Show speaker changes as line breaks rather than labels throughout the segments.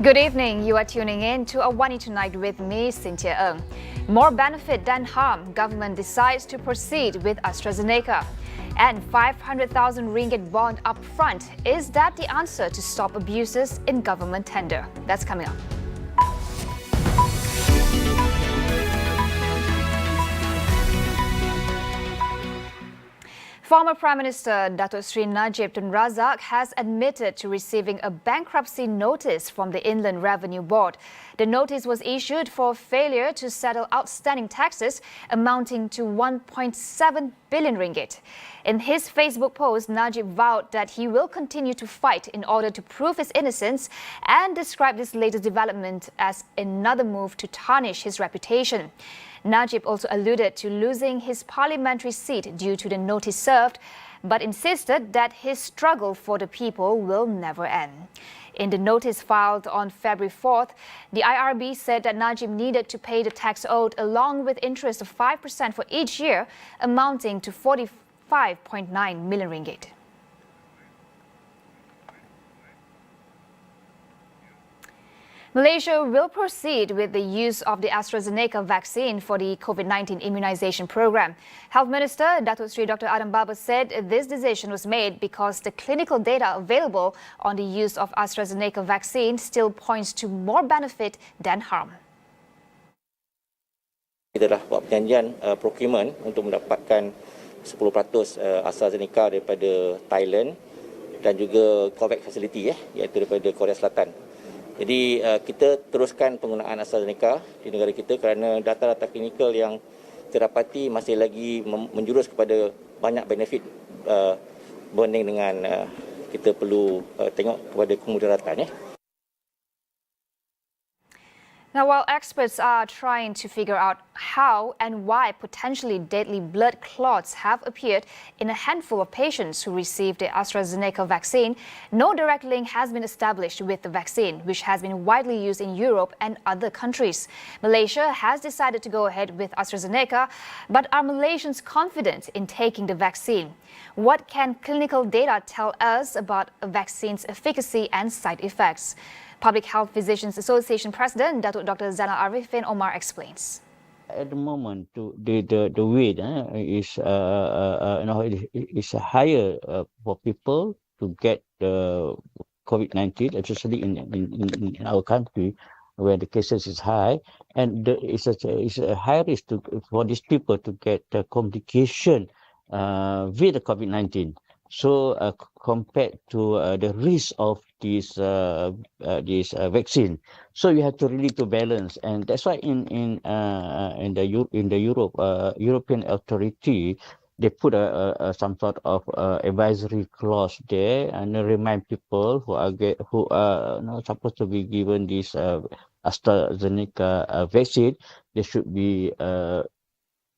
Good evening. You are tuning in to AWANI Tonight with me, Cynthia Ng. More benefit than harm. Government decides to proceed with AstraZeneca. And 500,000 ringgit bond upfront. Is that the answer to stop abuses in government tender? That's coming up. Former Prime Minister Datuk Sri Najib Tun Razak has admitted to receiving a bankruptcy notice from the Inland Revenue Board. The notice was issued for failure to settle outstanding taxes amounting to 1.7 billion ringgit. In his Facebook post, Najib vowed that he will continue to fight in order to prove his innocence and described this latest development as another move to tarnish his reputation. Najib also alluded to losing his parliamentary seat due to the notice served, but insisted that his struggle for the people will never end. In the notice filed on February 4th, the IRB said that Najib needed to pay the tax owed along with interest of 5% for each year, amounting to 45.9 million ringgit. Malaysia will proceed with the use of the AstraZeneca vaccine for the COVID-19 immunization program. Health Minister Datuk Sri Dr. Adam Baber said this decision was made because the clinical data available on the use of AstraZeneca vaccine still points to more benefit than harm.
Kita dah buat perjanjian procurement untuk mendapatkan 10% AstraZeneca daripada Thailand dan juga Govt facility iaitu daripada Korea Selatan. Jadi kita teruskan penggunaan AstraZeneca di negara kita kerana data-data klinikal yang terdapati masih lagi menjurus kepada banyak benefit berbanding dengan kita perlu tengok kepada kemudaratan.
Now, while experts are trying to figure out how and why potentially deadly blood clots have appeared in a handful of patients who received the AstraZeneca vaccine, no direct link has been established with the vaccine, which has been widely used in Europe and other countries. Malaysia has decided to go ahead with AstraZeneca, but are Malaysians confident in taking the vaccine? What can clinical data tell us about a vaccine's efficacy and side effects? Public Health Physicians Association President Datuk Dr. Zainal Arifin Omar explains.
At the moment, the weight is is higher for people to get the COVID-19, especially in our country where the cases is high, and it's a high risk for these people to get complication with the COVID-19. So compared to the risk of this vaccine, so you have to really to balance, and that's why in the European authority they put some sort of advisory clause there and remind people who are not supposed to be given this AstraZeneca vaccine, they should be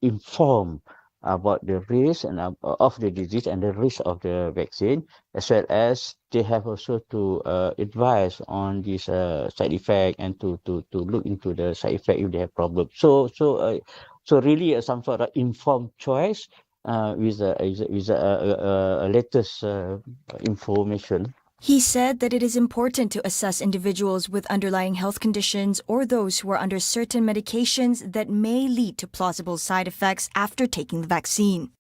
informed about the risk and of the disease and the risk of the vaccine, as well as they have also to advise on this side effect and to look into the side effect if they have problems. So really some sort of informed choice with a latest information.
He said that it is important to assess individuals with underlying health conditions or those who are under certain medications that may lead to plausible side effects after taking the vaccine.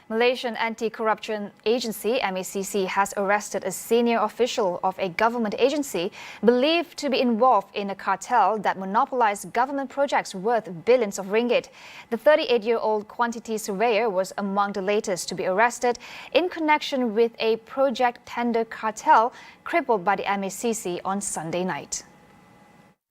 Malaysian Anti-Corruption Agency, MACC, has arrested a senior official of a government agency believed to be involved in a cartel that monopolized government projects worth billions of ringgit. The 38-year-old quantity surveyor was among the latest to be arrested in connection with a project tender cartel crippled by the MACC on Sunday night.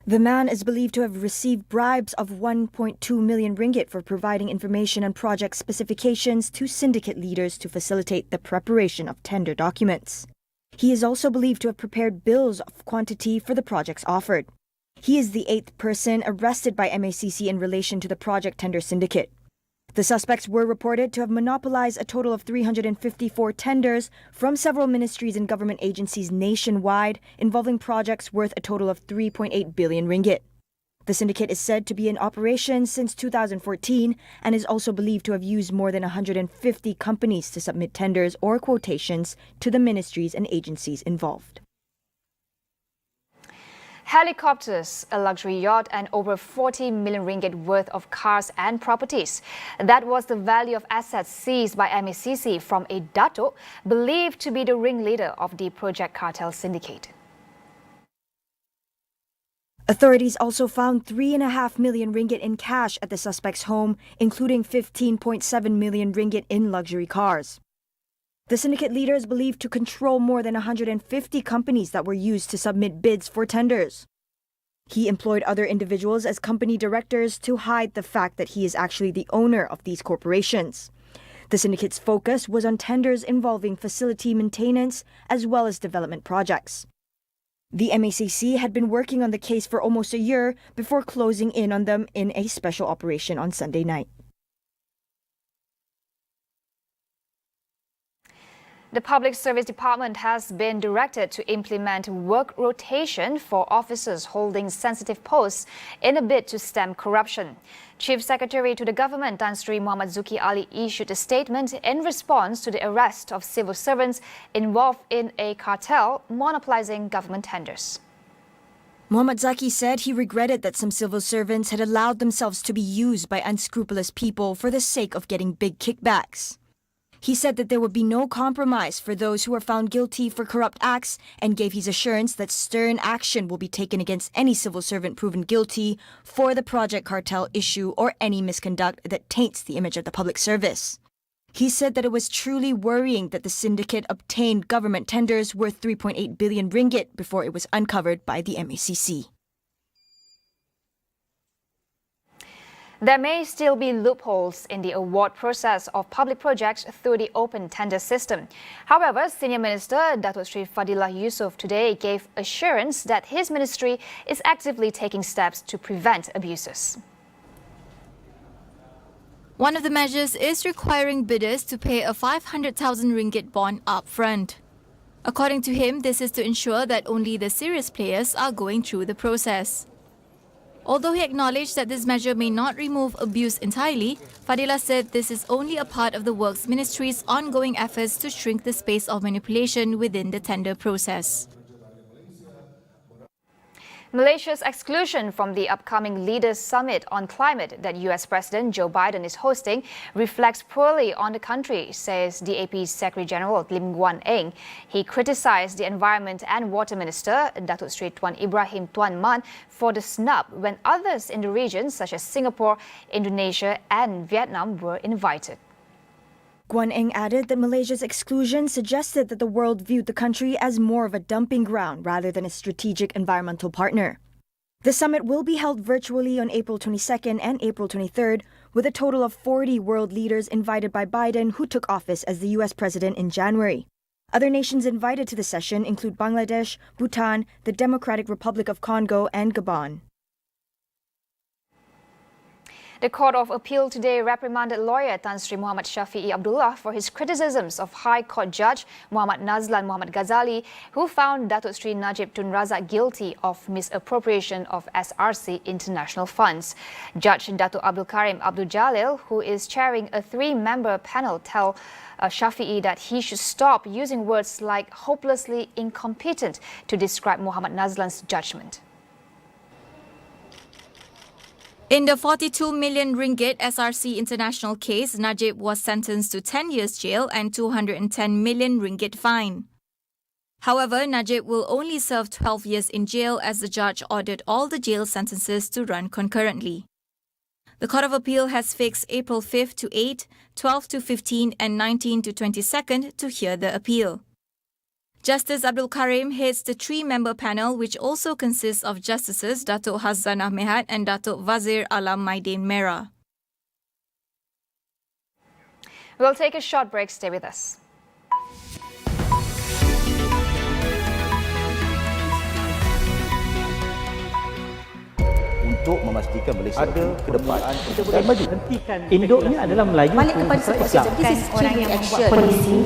The man is believed to have received bribes of 1.2 million ringgit for providing information on project specifications to syndicate leaders to facilitate the preparation of tender documents. He is also believed to have prepared bills of quantity for the projects offered. He is the 8th person arrested by MACC in relation to the project tender syndicate. The suspects were reported to have monopolized a total of 354 tenders from several ministries and government agencies nationwide, involving projects worth a total of 3.8 billion ringgit. The syndicate is said to be in operation since 2014 and is also believed to have used more than 150 companies to submit tenders or quotations to the ministries and agencies involved.
Helicopters, a luxury yacht, and over 40 million ringgit worth of cars and properties. That was the value of assets seized by MACC from a datuk believed to be the ringleader of the project cartel syndicate.
Authorities also found 3.5 million ringgit in cash at the suspect's home, including 15.7 million ringgit in luxury cars. The syndicate leader is believed to control more than 150 companies that were used to submit bids for tenders. He employed other individuals as company directors to hide the fact that he is actually the owner of these corporations. The syndicate's focus was on tenders involving facility maintenance as well as development projects. The MACC had been working on the case for almost a year before closing in on them in a special operation on Sunday night.
The Public Service Department has been directed to implement work rotation for officers holding sensitive posts in a bid to stem corruption. Chief Secretary to the Government Tan Sri Muhammad Zuki Ali issued a statement in response to the arrest of civil servants involved in a cartel monopolizing government tenders.
Muhammad Zaki said he regretted that some civil servants had allowed themselves to be used by unscrupulous people for the sake of getting big kickbacks. He said that there would be no compromise for those who are found guilty for corrupt acts and gave his assurance that stern action will be taken against any civil servant proven guilty for the project cartel issue or any misconduct that taints the image of the public service. He said that it was truly worrying that the syndicate obtained government tenders worth 3.8 billion ringgit before it was uncovered by the MACC.
There may still be loopholes in the award process of public projects through the open tender system. However, Senior Minister Datuk Sri Fadilah Yusof today gave assurance that his ministry is actively taking steps to prevent abuses.
One of the measures is requiring bidders to pay a 500,000 ringgit bond upfront. According to him, this is to ensure that only the serious players are going through the process. Although he acknowledged that this measure may not remove abuse entirely, Fadilah said this is only a part of the Works Ministry's ongoing efforts to shrink the space of manipulation within the tender process.
Malaysia's exclusion from the upcoming Leaders Summit on Climate that US President Joe Biden is hosting reflects poorly on the country, says DAP's Secretary General Lim Guan Eng. He criticized the Environment and Water Minister, Datuk Sri Tuan Ibrahim Tuan Man, for the snub when others in the region, such as Singapore, Indonesia and Vietnam, were invited.
Guan Eng added that Malaysia's exclusion suggested that the world viewed the country as more of a dumping ground rather than a strategic environmental partner. The summit will be held virtually on April 22nd and April 23rd, with a total of 40 world leaders invited by Biden, who took office as the US president in January. Other nations invited to the session include Bangladesh, Bhutan, the Democratic Republic of Congo and Gabon.
The Court of Appeal today reprimanded lawyer Tan Sri Muhammad Shafi'i Abdullah for his criticisms of High Court Judge Muhammad Nazlan Muhammad Ghazali, who found Datuk Sri Najib Tun Razak guilty of misappropriation of SRC international funds. Judge Datuk Abdul Karim Abdul Jalil, who is chairing a 3-member panel, tell Shafi'i that he should stop using words like hopelessly incompetent to describe Muhammad Nazlan's judgment.
In the 42 million ringgit SRC international case, Najib was sentenced to 10 years jail and 210 million ringgit fine. However, Najib will only serve 12 years in jail as the judge ordered all the jail sentences to run concurrently. The Court of Appeal has fixed April 5th to 8, 12 to 15 and 19 to 22nd to hear the appeal. Justice Abdul Karim heads the 3-member panel, which also consists of Justices Datuk Hazzanah Mehat and Datuk Wazir Alam Maidin Merah.
We'll take a short break. Stay with us.
Untuk memastikan Malaysia ada ke depan kita boleh hentikan induknya adalah Melayu
balik kepada Islam. This is orang yang membuat polisi.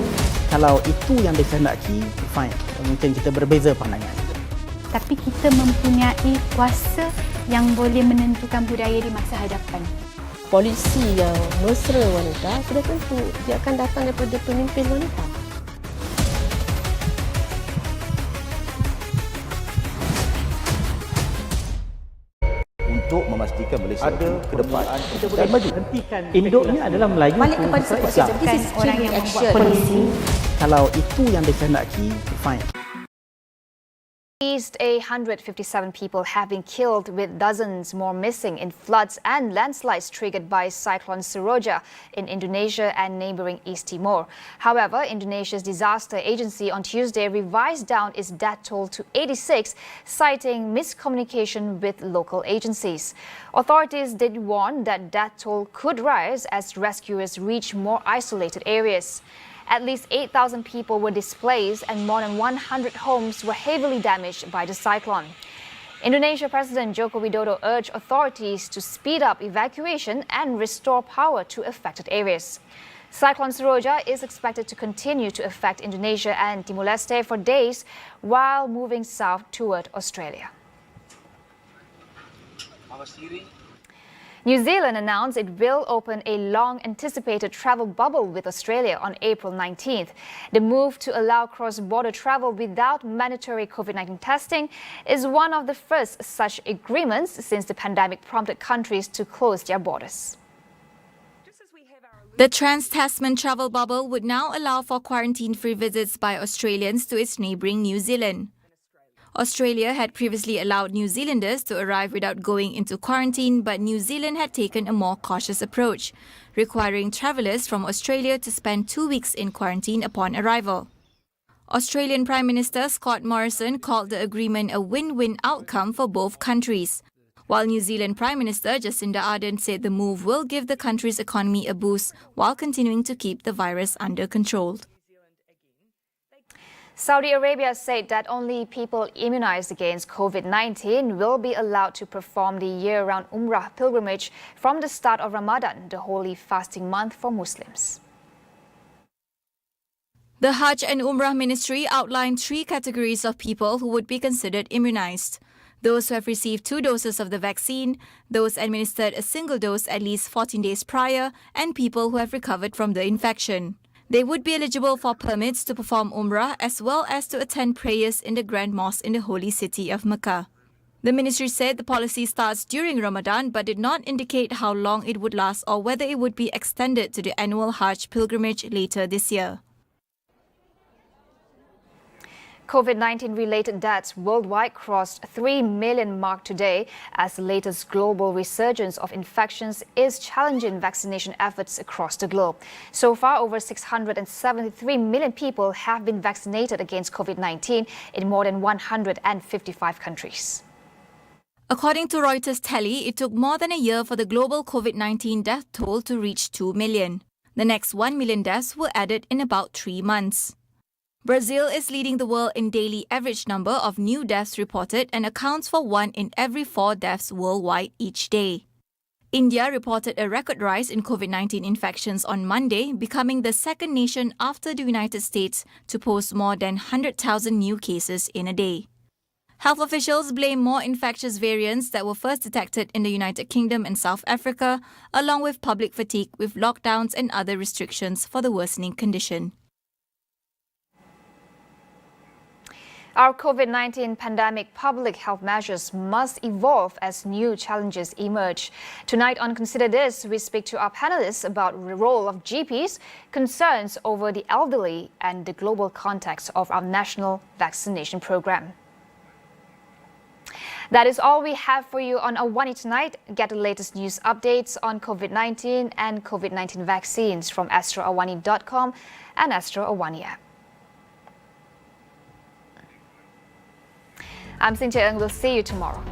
Kalau itu yang dikehendaki, fine, mungkin kita berbeza pandangan.
tapi kita mempunyai kuasa yang boleh menentukan budaya di masa hadapan.
Polisi yang mesra wanita sudah tentu dia akan datang daripada pemimpin wanita.
Untuk memastikan Malaysia ada ke depan dan maju. Induknya adalah Melayu.
Balik kepada support system. This is orang yang membuat polisi.
Kalau itu yang dikehendaki, fine.
At least 157 people have been killed, with dozens more missing in floods and landslides triggered by Cyclone Seroja in Indonesia and neighboring East Timor. However, Indonesia's disaster agency on Tuesday revised down its death toll to 86, citing miscommunication with local agencies. Authorities did warn that death toll could rise as rescuers reach more isolated areas. At least 8,000 people were displaced and more than 100 homes were heavily damaged by the cyclone. Indonesia President Joko Widodo urged authorities to speed up evacuation and restore power to affected areas. Cyclone Seroja is expected to continue to affect Indonesia and Timor-Leste for days while moving south toward Australia. New Zealand announced it will open a long-anticipated travel bubble with Australia on April 19th. The move to allow cross-border travel without mandatory COVID-19 testing is one of the first such agreements since the pandemic prompted countries to close their borders.
The Trans-Tasman travel bubble would now allow for quarantine-free visits by Australians to its neighbouring New Zealand. Australia had previously allowed New Zealanders to arrive without going into quarantine, but New Zealand had taken a more cautious approach, requiring travellers from Australia to spend 2 weeks in quarantine upon arrival. Australian Prime Minister Scott Morrison called the agreement a win-win outcome for both countries, while New Zealand Prime Minister Jacinda Ardern said the move will give the country's economy a boost while continuing to keep the virus under control.
Saudi Arabia said that only people immunized against COVID-19 will be allowed to perform the year-round Umrah pilgrimage from the start of Ramadan, the holy fasting month for Muslims.
The Hajj and Umrah Ministry outlined 3 categories of people who would be considered immunized: those who have received 2 doses of the vaccine, those administered a single dose at least 14 days prior, and people who have recovered from the infection. They would be eligible for permits to perform Umrah as well as to attend prayers in the Grand Mosque in the holy city of Mecca. The ministry said the policy starts during Ramadan but did not indicate how long it would last or whether it would be extended to the annual Hajj pilgrimage later this year.
COVID-19 related deaths worldwide crossed 3 million mark today as the latest global resurgence of infections is challenging vaccination efforts across the globe. So far, over 673 million people have been vaccinated against COVID-19 in more than 155 countries.
According to Reuters Tally, it took more than a year for the global COVID-19 death toll to reach 2 million. The next 1 million deaths were added in about 3 months. Brazil is leading the world in daily average number of new deaths reported and accounts for 1 in every 4 deaths worldwide each day. India reported a record rise in COVID-19 infections on Monday, becoming the second nation after the United States to post more than 100,000 new cases in a day. Health officials blame more infectious variants that were first detected in the United Kingdom and South Africa, along with public fatigue with lockdowns and other restrictions for the worsening condition.
Our COVID-19 pandemic public health measures must evolve as new challenges emerge. Tonight on Consider This, we speak to our panelists about the role of GPs, concerns over the elderly, and the global context of our national vaccination program. That is all we have for you on AWANI tonight. Get the latest news updates on COVID-19 and COVID-19 vaccines from astroawani.com and Astro AWANI app. I'm Cynthia Ng. We'll see you tomorrow.